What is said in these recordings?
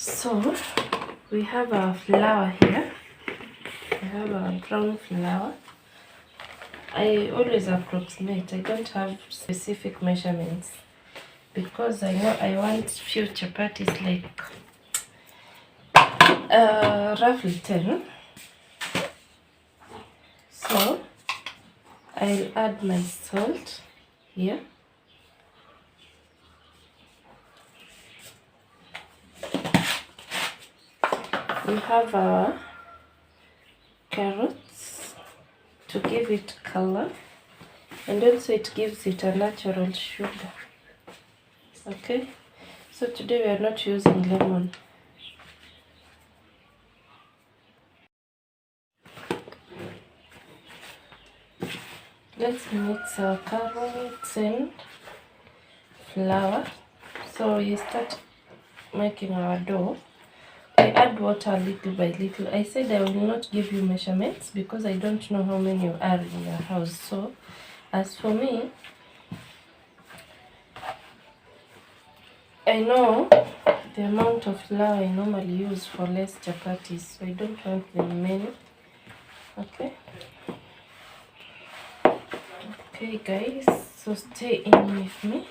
So we have our flour here. We have our brown flour. I always approximate. I don't have specific measurements because I know I want few chapatis, like roughly 10. So I'll add my salt here. We have our carrots to give it color, and also it gives it a natural sugar. Okay, so today we are not using lemon. Let's mix our carrots and flour. So we start making our dough. I add water little by little. I said I will not give you measurements because I don't know how many you are in your house. So as for me, I know the amount of flour I normally use for less chapatis, so I don't want them many. Okay. Okay guys, so stay in with me.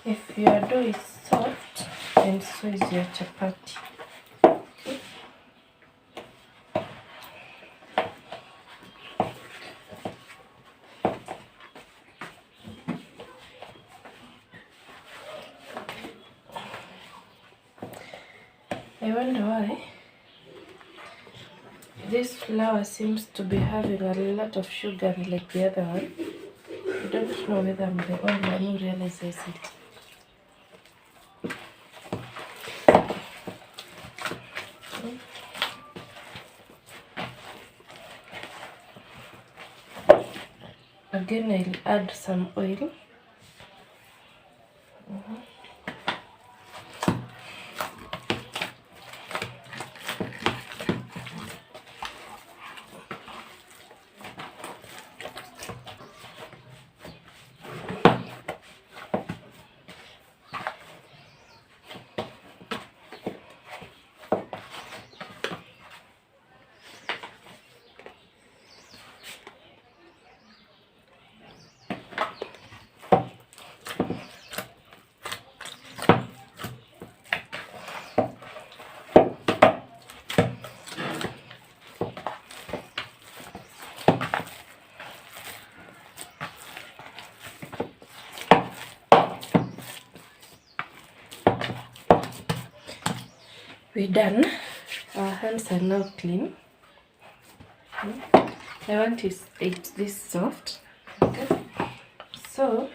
If your dough is soft, and so is your chapati. Okay. I wonder why this flour seems to be having a lot of sugar like the other one. I don't know whether I'm the only one who realizes it. Again, I'll add some oil. We're done. Our hands are now clean. I want it this soft. Okay. So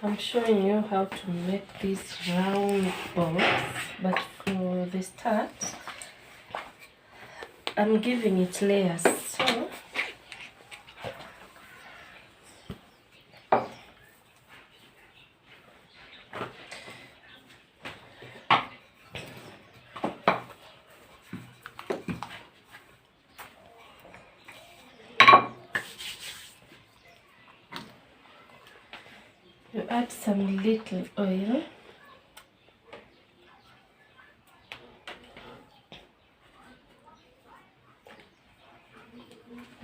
I'm showing you how to make these round balls, but for the start, I'm giving it layers. So you add some little oil.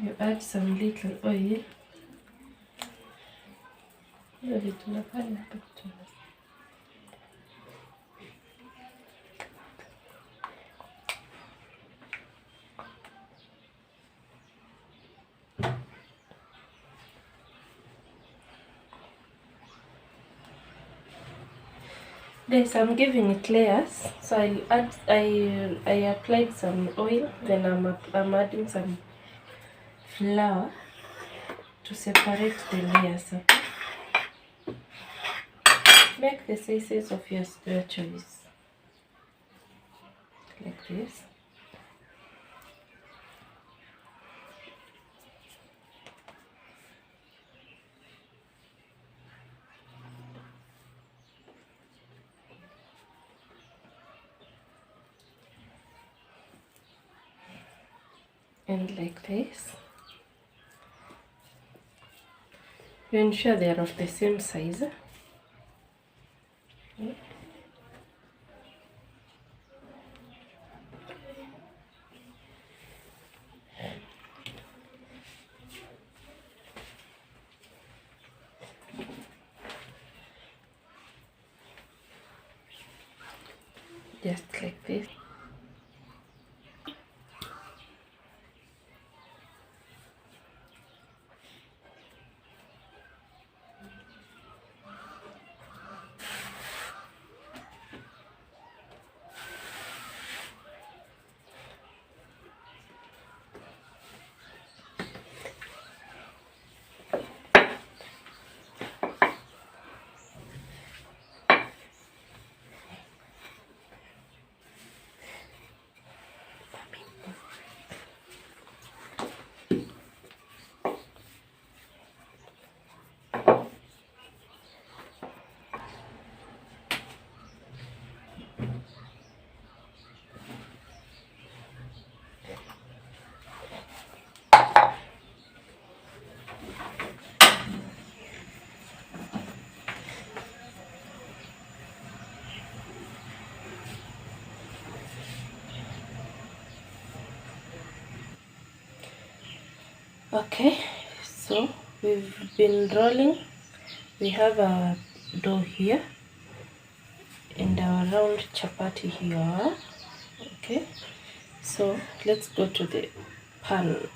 You add some little oil. Guys, I'm giving it layers, so I applied some oil, then I'm adding some flour to separate the layers. Okay? make the sizes of your choice, like this. And like this. You ensure they are of the same size. Just like this. Okay, so we've been rolling. We have our dough here and our round chapati here. Okay, so let's go to the pan.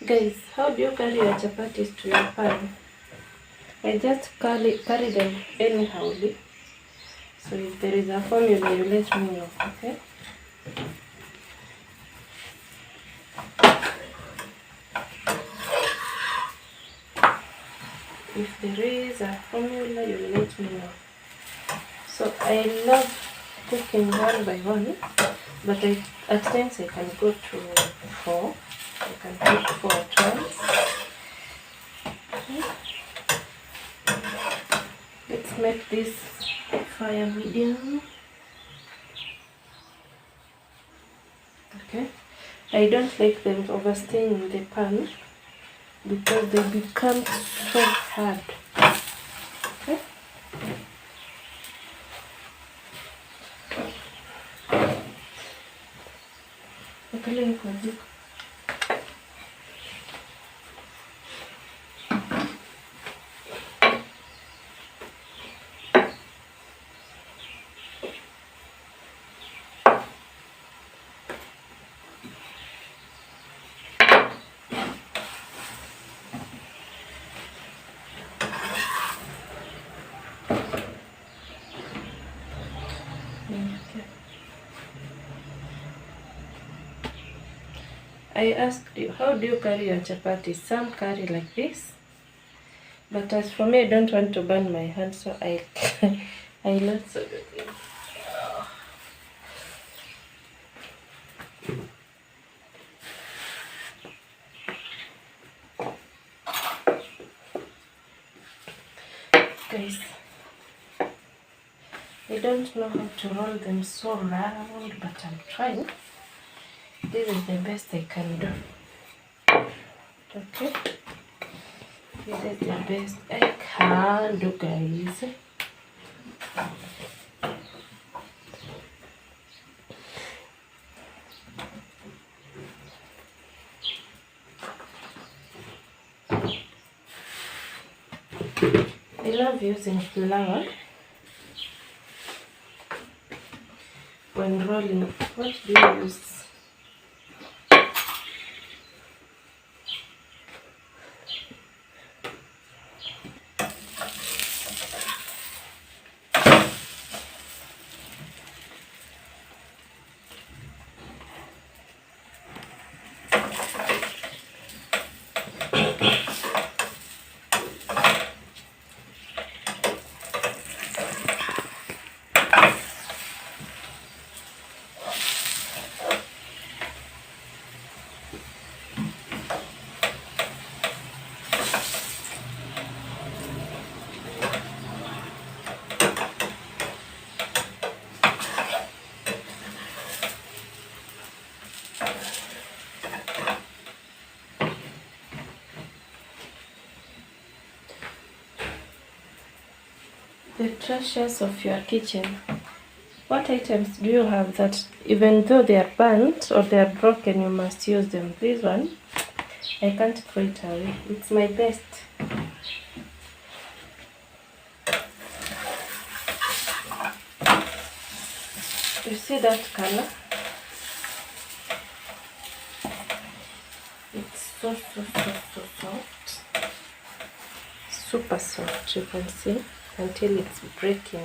Guys, how do you carry your chapatis to your pan? I just carry them anyhow. So if there is a formula, you let me know, okay? If there is a formula, you let me know. So I love cooking one by one, but at times I can go to 4. I can cook 4 at once. Okay. Let's make this fire medium. Okay. I don't like them overstaying in the pan because they become so hard. Okay. Okay. I asked you, how do you carry your chapati? Some carry like this, but as for me, I don't want to burn my hand, so I let so good. Guys, I don't know how to roll them so round, but I'm trying. This is the best I can do. Okay, this is the best I can do, guys. I love using flour when rolling. What do you use? the treasures of your kitchen. What items do you have that even though they are burnt or they are broken, you must use them? This one, I can't throw it away. It's my best. You see that color? It's so soft. Super soft, you can see, until it's breaking.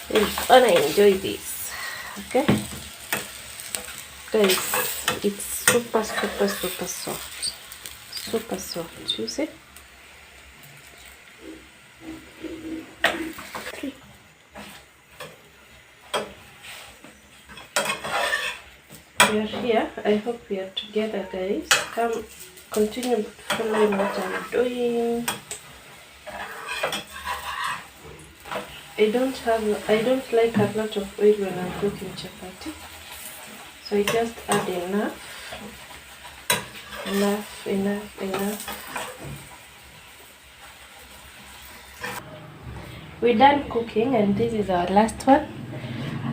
You're gonna enjoy this, okay? Guys, it's super soft. Super soft, you see? We are here. I hope we are together, guys. Come, continue following what I'm doing. I don't like a lot of oil when I'm cooking chapati, so I just add enough. We're done cooking, and this is our last one.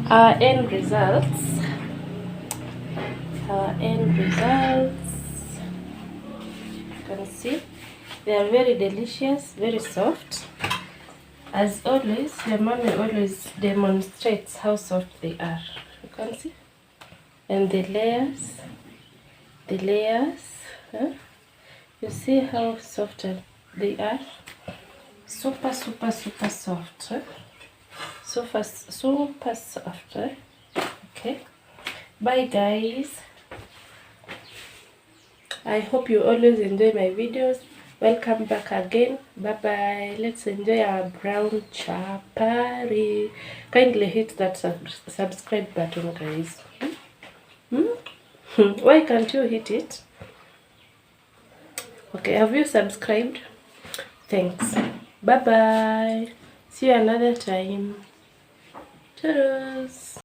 Our end results. You can see they are very delicious, very soft. As always, your mommy always demonstrates how soft they are. You can see, and the layers. Huh? You see how soft they are. Super soft. Huh? Super soft. Huh? Okay. Bye, guys. I hope you always enjoy my videos. Welcome back again. Bye bye. Let's enjoy our brown chapati. Kindly hit that subscribe button, guys. Why can't you hit it? Okay, have you subscribed? Thanks. Bye bye. See you another time. Cheers.